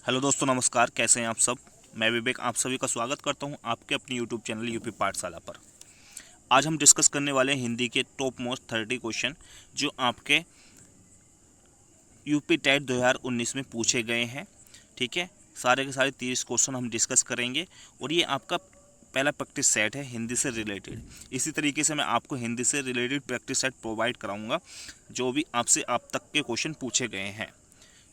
Hello दोस्तों, नमस्कार। कैसे हैं आप सब। मैं विवेक आप सभी का स्वागत करता हूं आपके अपने यूट्यूब चैनल यूपी पाठशाला पर। आज हम डिस्कस करने वाले हैं हिंदी के टॉप मोस्ट 30 क्वेश्चन जो आपके यूपी टेट 2019 में पूछे गए हैं। ठीक है, सारे के सारे 30 क्वेश्चन हम डिस्कस करेंगे और ये आपका पहला प्रैक्टिस सेट है हिंदी से रिलेटेड। इसी तरीके से मैं आपको हिंदी से रिलेटेड प्रैक्टिस सेट प्रोवाइड कराऊंगा जो भी आपसे आप तक के क्वेश्चन पूछे गए हैं।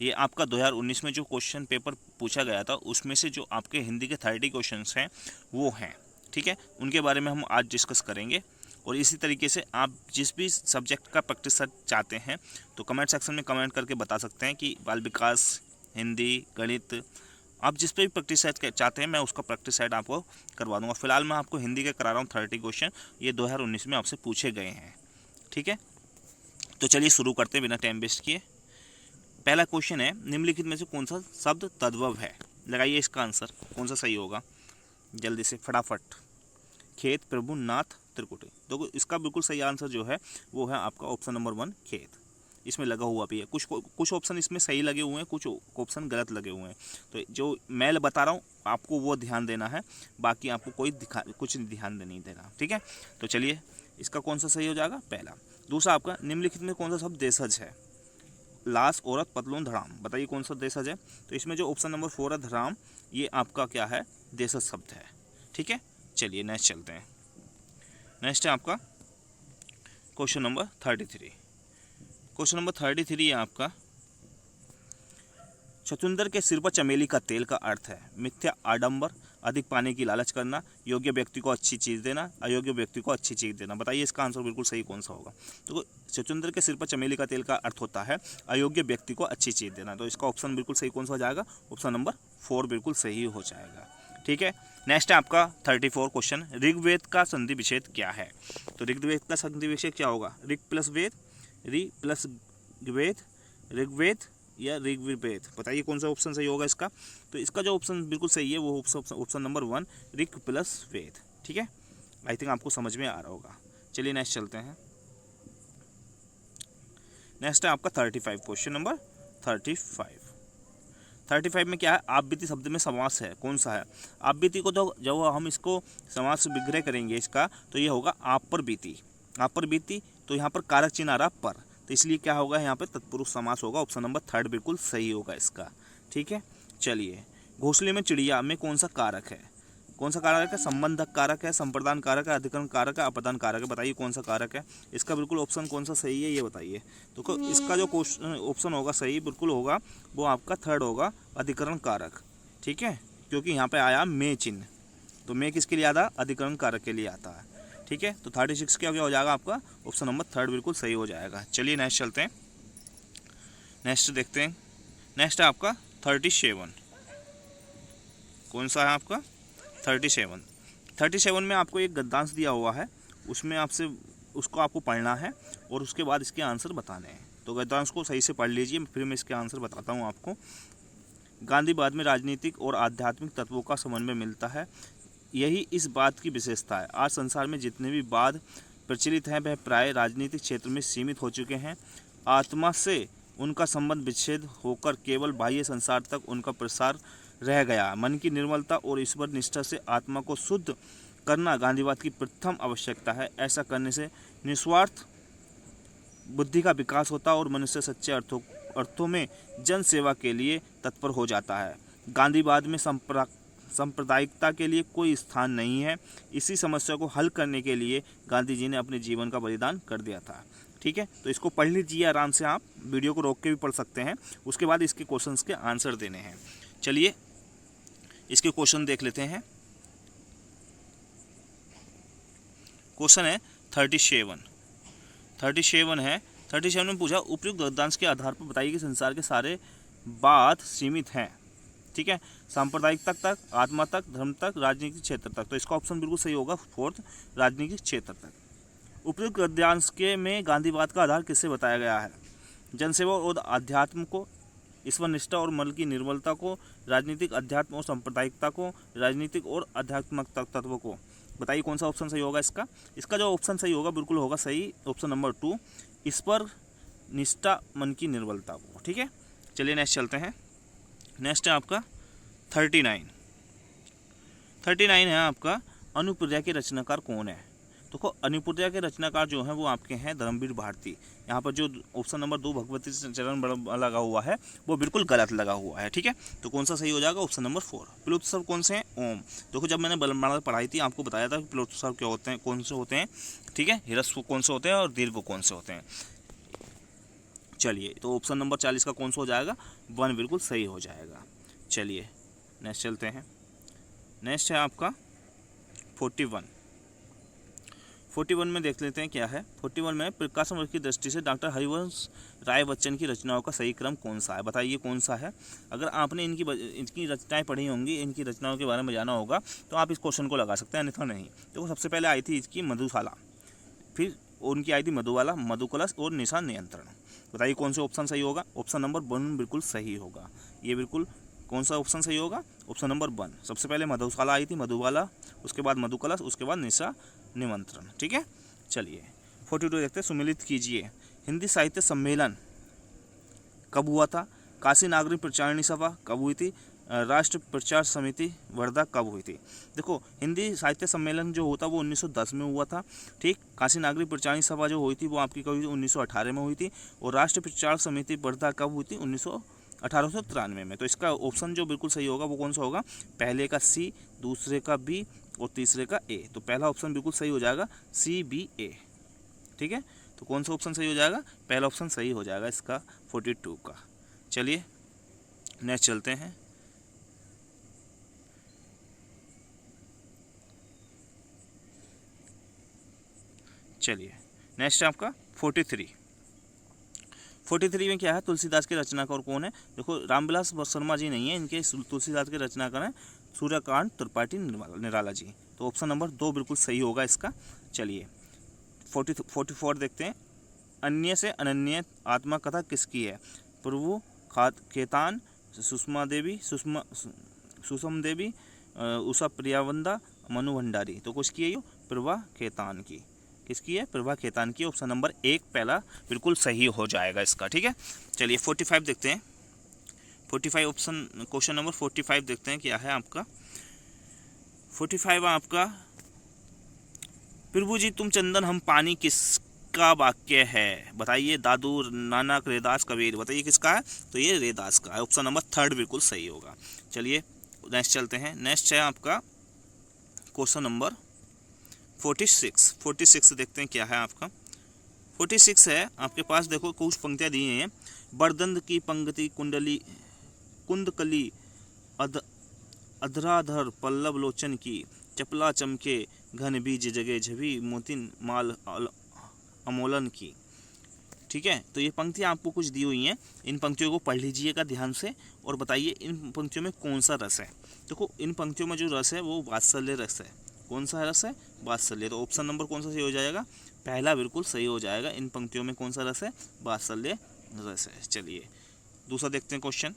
ये आपका 2019 में जो क्वेश्चन पेपर पूछा गया था उसमें से जो आपके हिंदी के 30 क्वेश्चंस हैं वो हैं। ठीक है, उनके बारे में हम आज डिस्कस करेंगे। और इसी तरीके से आप जिस भी सब्जेक्ट का प्रैक्टिस सेट चाहते हैं तो कमेंट सेक्शन में कमेंट करके बता सकते हैं कि बाल विकास, हिंदी, गणित, आप जिस पे भी प्रैक्टिस सेट चाहते हैं मैं उसका प्रैक्टिस सेट आपको करवा दूंगा। फिलहाल मैं आपको हिंदी के करा रहा हूँ 30 क्वेश्चन, ये 2019 में आपसे पूछे गए हैं। ठीक है, तो चलिए शुरू करते हैं बिना टाइम वेस्ट किए। पहला क्वेश्चन है, निम्नलिखित में से कौन सा शब्द तद्भव है। लगाइए इसका आंसर कौन सा सही होगा जल्दी से फटाफट। खेत, प्रभु, नाथ, त्रिकुटी। देखो इसका बिल्कुल सही आंसर जो है वो है आपका ऑप्शन नंबर 1 खेत। इसमें लगा हुआ भी है, कुछ ऑप्शन इसमें सही लगे हुए हैं, कुछ ऑप्शन गलत लगे हुए हैं। तो जो मैं बता रहा हूँ आपको वो ध्यान देना है, बाकी आपको कुछ ध्यान नहीं देना। ठीक है, तो चलिए इसका कौन सा सही हो जाएगा पहला। दूसरा आपका, निम्नलिखित में कौन सा शब्द देशज है। लाश, औरत, पतलून, धड़ाम। बताइए कौन सा देशज है। तो इसमें जो ऑप्शन नंबर 4 है धड़ाम, ये आपका क्या है, देशज शब्द है। ठीक है, चलिए नेक्स्ट चलते हैं। नेक्स्ट है आपका क्वेश्चन नंबर 33। क्वेश्चन नंबर 33 है आपका, चचुंदर के सिर पर चमेली का तेल का अर्थ है मिथ्या, आडंबर, अधिक पाने की लालच करना, योग्य व्यक्ति को अच्छी चीज़ देना, अयोग्य व्यक्ति को अच्छी चीज़ देना। बताइए इसका आंसर बिल्कुल सही कौन सा होगा। तो चचुंदर के सिर पर चमेली का तेल का अर्थ होता है अयोग्य व्यक्ति को अच्छी चीज़ देना। तो इसका ऑप्शन बिल्कुल सही कौन सा हो जाएगा, ऑप्शन नंबर 4 बिल्कुल सही हो जाएगा। ठीक है, नेक्स्ट है आपका 34 क्वेश्चन, ऋग्वेद का संधि विच्छेद क्या है। तो ऋग्वेद का संधि विच्छेद क्या होगा, ऋग प्लस वेद, ऋ प्लस वेद, ऋग्वेद या ऋग्वेद। बताइए कौन सा ऑप्शन सही होगा इसका। तो इसका जो ऑप्शन बिल्कुल सही है वो ऑप्शन नंबर 1 ऋग प्लस वेद। ठीक है, आई थिंक आपको समझ में आ रहा होगा। चलिए नेक्स्ट चलते हैं। नेक्स्ट है आपका 35 क्वेश्चन नंबर 35 में क्या है, आप बीती शब्द में समास है कौन सा है। आप बीती को तो जब हम इसको समास विग्रह करेंगे इसका तो ये होगा आप पर बीती। आप पर बीती, तो यहाँ पर कारक चिन्ह आ रहा पर, तो इसलिए क्या होगा यहाँ पे तत्पुरुष समास होगा। ऑप्शन नंबर 3 बिल्कुल सही होगा इसका। ठीक है, चलिए घोंसले में चिड़िया में कौन सा कारक है। कौन सा कारक है, संबंधक कारक है, संप्रदान कारक है, अधिकरण कारक है, अपदान कारक है। बताइए कौन सा कारक है। इसका बिल्कुल ऑप्शन कौन सा सही है ये बताइए। तो इसका जो ऑप्शन होगा सही बिल्कुल होगा वो आपका 3rd होगा, अधिकरण कारक। ठीक है, क्योंकि यहाँ पे आया में चिन्ह, तो में किसके लिए आता है, अधिकरण कारक के लिए आता है। ठीक है, तो 36 क्या हो जाएगा आपका, ऑप्शन नंबर 3 बिल्कुल सही हो जाएगा। चलिए नेक्स्ट चलते हैं, नेक्स्ट देखते हैं। नेक्स्ट है आपका 37। कौन सा है आपका 37 में आपको एक गद्यांश दिया हुआ है, उसमें आपसे उसको आपको पढ़ना है और उसके बाद इसके आंसर बताने हैं। तो गद्यांश को सही से पढ़ लीजिए, फिर मैं इसके आंसर बताता हूँ आपको। गांधीवाद में राजनीतिक और आध्यात्मिक तत्वों का समन्वय मिलता है, यही इस बात की विशेषता है। आज संसार में जितने भी वाद प्रचलित हैं वह प्राय राजनीतिक क्षेत्र में सीमित हो चुके हैं। आत्मा से उनका संबंध विच्छेद होकर केवल बाह्य संसार तक उनका प्रसार रह गया। मन की निर्मलता और ईश्वर निष्ठा से आत्मा को शुद्ध करना गांधीवाद की प्रथम आवश्यकता है। ऐसा करने से निस्वार्थ बुद्धि का विकास होता और मनुष्य सच्चे अर्थों में जन सेवा के लिए तत्पर हो जाता है। गांधीवाद में सांप्रदायिकता के लिए कोई स्थान नहीं है। इसी समस्या को हल करने के लिए गांधी जी ने अपने जीवन का बलिदान कर दिया था। ठीक है, तो इसको पढ़ लीजिए आराम से, आप वीडियो को रोक के भी पढ़ सकते हैं, उसके बाद इसके क्वेश्चंस के आंसर देने हैं। चलिए इसके क्वेश्चन देख लेते हैं। क्वेश्चन है 37 है। 37 में पूछा, उपयुक्त गद्यांश के आधार पर बताइए कि संसार के सारे बात सीमित हैं। ठीक है, सांप्रदायिकता तक, आत्मा तक, धर्म तक, राजनीतिक क्षेत्र तक। तो इसका ऑप्शन बिल्कुल सही होगा 4th, राजनीतिक क्षेत्र तक। उपयुक्त गद्यांश के में गांधीवाद का आधार किससे बताया गया है, जनसेवा और अध्यात्म को, ईश्वर निष्ठा और मन की निर्मलता को, राजनीतिक अध्यात्म और सांप्रदायिकता को, राजनीतिक और आध्यात्मिक तत्व को। बताइए कौन सा ऑप्शन सही होगा इसका। इसका जो ऑप्शन सही होगा बिल्कुल होगा सही, ऑप्शन नंबर 2 ईश्वर निष्ठा मन की निर्मलता को। ठीक है, चलिए नेक्स्ट चलते हैं। नेक्स्ट है आपका 39। 39 है आपका अनुप्रिया के रचनाकार कौन है। देखो अनुप्रिया के रचनाकार जो हैं वो आपके हैं धर्मवीर भारती। यहाँ पर जो ऑप्शन नंबर 2 भगवती चरण लगा हुआ है वो बिल्कुल गलत लगा हुआ है, ठीक है। तो कौन सा सही हो जाएगा, ऑप्शन नंबर 4। प्लुतोत्सव कौन से हैं, ओम। देखो जब मैंने बलमाला पढ़ाई थी आपको बताया था कि प्लुतोत्सव क्या होते हैं, कौन से होते हैं, ठीक है। ह्रस्व कौन से होते हैं और दीर्घ कौन से होते हैं। चलिए तो ऑप्शन नंबर 40 का कौन सा हो जाएगा, 1 बिल्कुल सही हो जाएगा। चलिए नेक्स्ट चलते हैं। नेक्स्ट है आपका 41। 41 में देख लेते हैं क्या है। 41 में प्रकाशन वर्ग की दृष्टि से डॉक्टर हरिवंश राय बच्चन की रचनाओं का सही क्रम कौन सा है, बताइए कौन सा है। अगर आपने इनकी रचनाएं पढ़ी होंगी, इनकी रचनाओं के बारे में जाना होगा तो आप इस क्वेश्चन को लगा सकते हैं, अन्यथा नहीं। तो सबसे पहले आई थी इसकी मधुशाला, फिर उनकी आई थी मधुबाला, मधुकलश और निशा नियंत्रण। बताइए कौन सा ऑप्शन सही होगा। ऑप्शन नंबर 1 बिल्कुल सही होगा। ये बिल्कुल कौन सा ऑप्शन सही होगा, ऑप्शन नंबर 1। सबसे पहले मधुशाला आई थी, मधुबाला, उसके बाद मधुकलश, उसके बाद निशा निमंत्रण, ठीक है। चलिए 42 देखते हैं। सुमिलित कीजिए, हिंदी साहित्य सम्मेलन कब हुआ था। काशी नागरिक प्रचारणी सभा कब हुई थी। राष्ट्र प्रचार समिति वर्धा कब हुई थी। देखो हिंदी साहित्य सम्मेलन जो होता वो 1910 में हुआ था, ठीक। काशी नागरिक प्रचारणी सभा जो हुई थी वो आपकी कब हुई थी, 1918 में हुई थी। और राष्ट्र प्रचार समिति वर्धा कब हुई थी, 1893 में। तो इसका ऑप्शन जो बिल्कुल सही होगा वो कौन सा होगा, पहले का सी, दूसरे का बी और तीसरे का ए। तो पहला ऑप्शन बिल्कुल सही हो जाएगा, CBA, ठीक है। तो कौन सा ऑप्शन सही हो जाएगा, पहला ऑप्शन सही हो जाएगा इसका 42 का। चलिए नेक्स्ट चलते हैं। चलिए नेक्स्ट है आपका 43। 43 में क्या है, तुलसीदास के रचनाकार कौन है। देखो रामविलास शर्मा जी नहीं है, इनके तुलसीदास के रचनाकार हैं सूर्यकांत त्रिपाठी निराला जी। तो ऑप्शन नंबर 2 बिल्कुल सही होगा इसका। चलिए 44 देखते हैं। अन्य से अनन्य आत्मा कथा किसकी है। प्रभु खेतान, सुषमा देवी, उषा प्रियावंदा, मनु भंडारी। तो किसकी है ये, प्रभा खेतान की। किसकी है, प्रभा खेतान की। ऑप्शन नंबर 1 पहला बिल्कुल सही हो जाएगा इसका, ठीक है। चलिए 45 देखते हैं। 45 ऑप्शन क्वेश्चन नंबर 45 देखते हैं क्या है आपका। 45 आपका, प्रभु जी तुम चंदन हम पानी किसका वाक्य है, बताइए। दादू, नानक, रैदास, कबीर। बताइए किसका है, तो ये रैदास का है। ऑप्शन नंबर 3 बिल्कुल सही होगा। चलिए नेक्स्ट चलते हैं। नेक्स्ट है आपका क्वेश्चन नंबर 46 देखते हैं क्या है आपका। 46 है आपके पास, देखो कुछ पंक्तियाँ दी हैं। बरदंद की पंक्ति कुंदकली अधराधर पल्लव लोचन की, चपला चमके घन बीज जगे झभी मोतिन माल अमोलन की, ठीक है। तो ये पंक्तियाँ आपको कुछ दी हुई हैं, इन पंक्तियों को पढ़ लीजिएगा ध्यान से और बताइए इन पंक्तियों में कौन सा रस है। देखो इन पंक्तियों में जो रस है वो वात्सल्य रस है। कौन सा रस है, वात्सल्य। तो ऑप्शन नंबर कौन सा सही हो जाएगा, पहला बिल्कुल सही हो जाएगा। इन पंक्तियों में कौन सा रस है, वात्सल्य रस है। चलिए दूसरा देखते हैं क्वेश्चन।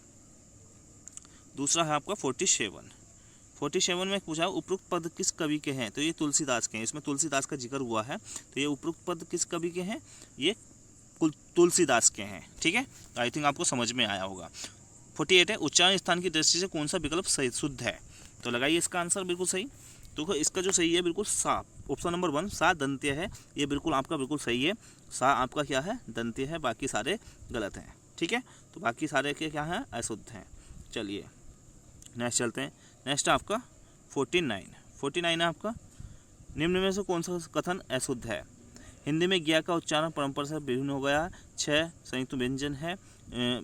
दूसरा है आपका 47 में पूछा उपरोक्त पद किस कवि के हैं। तो ये तुलसीदास के हैं, इसमें तुलसीदास का जिक्र हुआ है। तो ये उपरोक्त पद किस कवि के हैं, ये तुलसीदास के हैं, ठीक है। आई थिंक आपको समझ में आया होगा। 48 है, उच्चारण स्थान की दृष्टि से कौन सा विकल्प सही शुद्ध है। तो लगाइए इसका आंसर बिल्कुल सही। तो इसका जो सही है बिल्कुल सा, ऑप्शन नंबर 1 सा दंत्य है। ये बिल्कुल आपका बिल्कुल सही है। सा आपका क्या है, दंत्य है, बाकी सारे गलत हैं, ठीक है। तो बाकी सारे के क्या हैं, अशुद्ध हैं। चलिए नेक्स्ट चलते हैं। नेक्स्ट आपका 49 है आपका, निम्न में से कौन सा कथन अशुद्ध है। हिंदी में ज्ञा का उच्चारण परंपरा से भिन्न हो गया है। 6 संयुक्त व्यंजन है,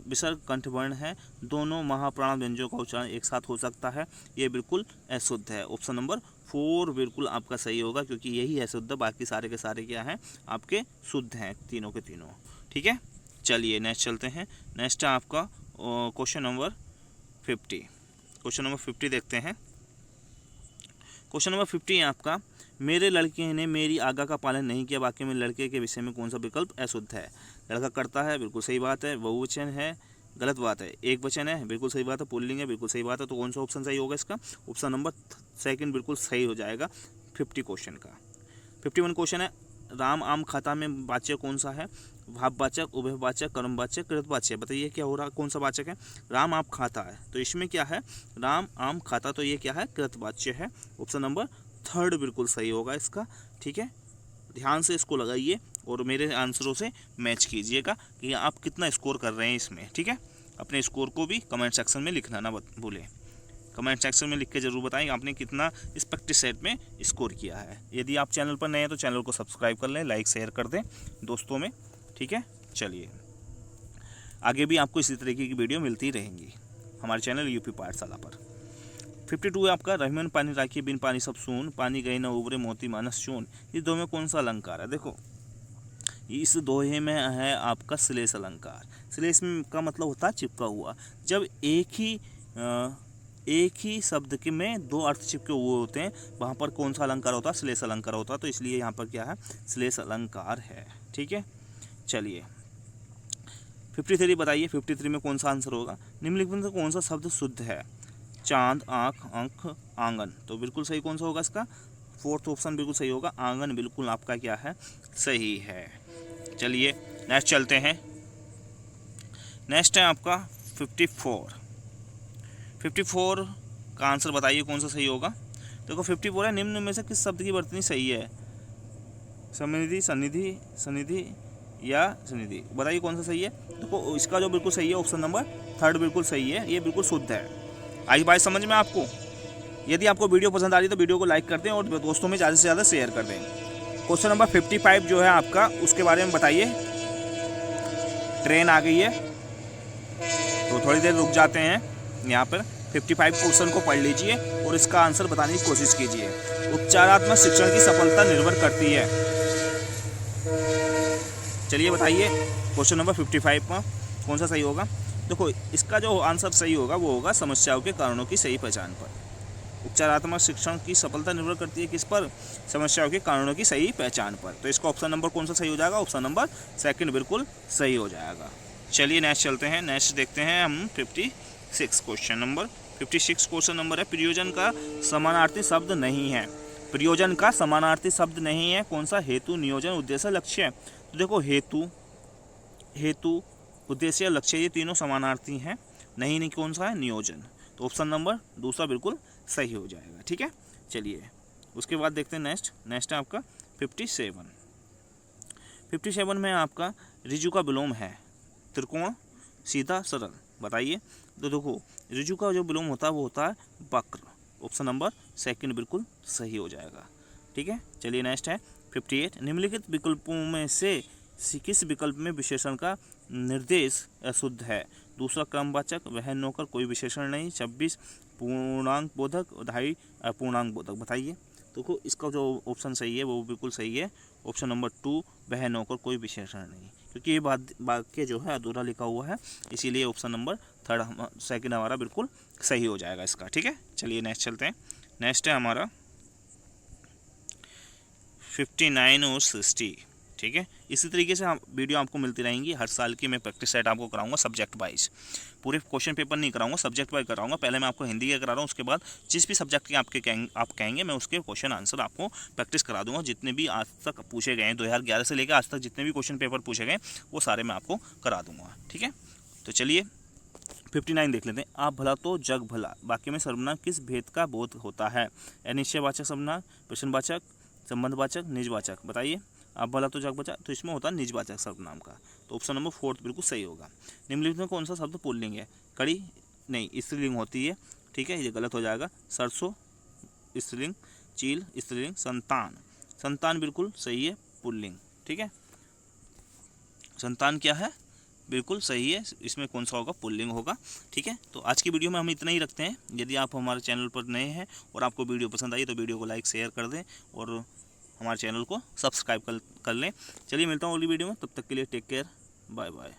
विसर्ग कंठवर्ण है, दोनों महाप्राण व्यंजनों का उच्चारण एक साथ हो सकता है। ये बिल्कुल अशुद्ध है। ऑप्शन नंबर 4 बिल्कुल आपका सही होगा, क्योंकि यही अशुद्ध है, बाकी सारे के सारे क्या हैं, आपके शुद्ध हैं, तीनों के तीनों, ठीक है। चलिए नेक्स्ट चलते हैं। नेक्स्ट है आपका क्वेश्चन नंबर 50। क्वेश्चन नंबर 50 देखते हैं। क्वेश्चन नंबर 50 है आपका, मेरे लड़के ने मेरी आज्ञा का पालन नहीं किया, वाक्य में लड़के के विषय में कौन सा विकल्प अशुद्ध है। लड़का करता है, बिल्कुल सही बात है। बहुवचन है, गलत बात है। एक वचन है, बिल्कुल सही बात है। पुल्लिंग है, बिल्कुल सही बात है। तो कौन सा ऑप्शन सही होगा इसका, ऑप्शन नंबर 2 बिल्कुल सही हो जाएगा 50 क्वेश्चन का। 51 क्वेश्चन है, राम आम खाता में वाच्य कौन सा है। भाववाचक, उभयवाचक, कर्मवाचक, कृतवाचक। बताइए क्या हो रहा, कौन सा वाचक है? राम आप खाता है, तो इसमें क्या है? राम आम खाता, तो ये क्या है? कृतवाच्य है। ऑप्शन नंबर थर्ड बिल्कुल सही होगा इसका। ठीक है, ध्यान से इसको लगाइए और मेरे आंसरों से मैच कीजिएगा कि आप कितना स्कोर कर रहे हैं इसमें। ठीक है, अपने स्कोर को भी कमेंट सेक्शन में लिखना ना भूलें। कमेंट सेक्शन में लिख के जरूर बताएं आपने कितना इस प्रैक्टिस सेट में स्कोर किया है। यदि आप चैनल पर नए हैं तो चैनल को सब्सक्राइब कर लें, लाइक शेयर कर दें दोस्तों में। ठीक है, चलिए आगे भी आपको इसी तरीके की वीडियो मिलती रहेंगी हमारे चैनल यूपी पाठशाला पर। 52 है आपका, रहीमन पानी राखी बिन पानी सब सून, पानी गए न उबरे मोती मानस चून। इस दो में कौन सा अलंकार है? देखो इस दोहे में है आपका श्लेष अलंकार। श्लेष का मतलब होता है चिपका हुआ। जब एक ही शब्द के में दो अर्थ चिपके हुए होते हैं, वहाँ पर कौन सा अलंकार होता है? श्लेष अलंकार होता है। तो इसलिए यहाँ पर क्या है? श्लेष अलंकार है। ठीक है, चलिए 53 बताइए, 53 में कौन सा आंसर होगा? निम्नलिखित में से कौन सा शब्द शुद्ध है? चांद, आँख, अंक, आंगन। तो बिल्कुल सही कौन सा होगा इसका? फोर्थ ऑप्शन बिल्कुल सही होगा, आंगन बिल्कुल आपका क्या है? सही है। चलिए नेक्स्ट चलते हैं। नेक्स्ट है आपका 54। 54 का आंसर बताइए कौन सा सही होगा? देखो 54 है, निम्न में से किस शब्द की वर्तनी सही है? समनिधि, सन्निधि, सन्निधि या सन्निधि। बताइए कौन सा सही है? देखो इसका जो बिल्कुल सही है ऑप्शन नंबर थर्ड बिल्कुल सही है, ये बिल्कुल शुद्ध है। आई बात समझ में आपको? यदि आपको वीडियो पसंद आ रही है तो वीडियो को लाइक कर दें और दोस्तों में ज़्यादा से ज़्यादा शेयर कर दें। क्वेश्चन नंबर 55 जो है आपका, उसके बारे में बताइए। ट्रेन आ गई है तो थोड़ी देर रुक जाते हैं यहाँ पर। 55 क्वेश्चन को पढ़ लीजिए और इसका आंसर बताने की कोशिश कीजिए। उपचारात्मक शिक्षण की सफलता निर्भर करती है। चलिए बताइए क्वेश्चन नंबर 55 में कौन सा सही होगा? देखो इसका जो आंसर सही होगा वो होगा समस्याओं के कारणों की सही पहचान पर। उपचारात्मक शिक्षण की सफलता निर्भर करती है किस पर? समस्याओं के कारणों की सही पहचान पर। तो इसका ऑप्शन नंबर कौन सा सही हो जाएगा? ऑप्शन नंबर सेकंड बिल्कुल सही हो जाएगा। चलिए नेक्स्ट चलते हैं। नेक्स्ट देखते हैं हम 56 क्वेश्चन नंबर। 56 क्वेश्चन नंबर है, प्रयोजन का समानार्थी शब्द नहीं है। प्रयोजन का समानार्थी शब्द नहीं है कौन सा? हेतु, नियोजन, उद्देश्य, लक्ष्य। तो देखो हेतु, उद्देश्य, लक्ष्य ये तीनों समानार्थी हैं। नहीं कौन सा है? नियोजन। तो ऑप्शन नंबर दूसरा बिल्कुल सही हो जाएगा। ठीक है, चलिए उसके बाद देखते हैं नेक्स्ट है आपका 57। 57 में आपका ऋजु का विलोम है त्रिकोण, सीधा, सरल। बताइए। तो देखो ऋजु का जो विलोम होता है वो होता है वक्र। ऑप्शन नंबर सेकंड बिल्कुल सही हो जाएगा। ठीक है, चलिए नेक्स्ट है 58। निम्नलिखित विकल्पों में से किस विकल्प में विशेषण का निर्देश अशुद्ध है? दूसरा क्रमवाचक, वह नौकर, कोई विशेषण नहीं। 26 पूर्णांक बोधक, 2.5 अपूर्णांक बोधक। बताइए। देखो इसका जो ऑप्शन सही है वो बिल्कुल सही है, ऑप्शन नंबर 2 वह नौकर, कोई विशेषण नहीं। क्योंकि ये वाक्य जो है अधूरा लिखा हुआ है, इसीलिए ऑप्शन नंबर सेकंड हमारा बिल्कुल सही हो जाएगा इसका। ठीक है, चलिए नेक्स्ट चलते हैं। नेक्स्ट है हमारा 59 और 60। ठीक है, इसी तरीके से वीडियो आपको मिलती रहेंगी। हर साल की मैं प्रैक्टिस सेट आपको कराऊंगा सब्जेक्ट वाइज। पूरे क्वेश्चन पेपर नहीं कराऊंगा, सब्जेक्ट वाइज कराऊंगा। पहले मैं आपको हिंदी का करा रहा हूँ, उसके बाद जिस भी सब्जेक्ट के आप कहेंगे मैं उसके क्वेश्चन आंसर आपको प्रैक्टिस करा दूंगा। जितने भी आज तक पूछे गए हैं 2011 से लेकर आज तक जितने भी क्वेश्चन पेपर पूछे गए वो सारे मैं आपको करा दूंगा। ठीक है, तो चलिए 59 देख लेते हैं। आप भला तो जग भला वाक्य में सर्वनाम किस भेद का बोध होता है? निश्चयवाचक सर्वनाम, प्रश्नवाचक, संबंधवाचक, निजवाचक। बताइए। आप भला तो जग बचा, तो इसमें होता है निजवाचक सर्वनाम का। तो ऑप्शन नंबर 4 बिल्कुल सही होगा। निम्नलिखित में कौन सा शब्द पुल्लिंग है? कड़ी नहीं, स्त्रीलिंग होती है। ठीक है, ये गलत हो जाएगा। सरसों स्त्रीलिंग, चील स्त्रीलिंग, संतान बिल्कुल सही है, पुल्लिंग। ठीक है, संतान क्या है? बिल्कुल सही है। इसमें कौन सा होगा? पुल्लिंग होगा। ठीक है, तो आज की वीडियो में हम इतना ही रखते हैं। यदि आप हमारे चैनल पर नए हैं और आपको वीडियो पसंद आई तो वीडियो को लाइक शेयर कर दें और हमारे चैनल को सब्सक्राइब कर लें। चलिए मिलता हूँ अगली वीडियो में, तब तक के लिए टेक केयर, बाय बाय।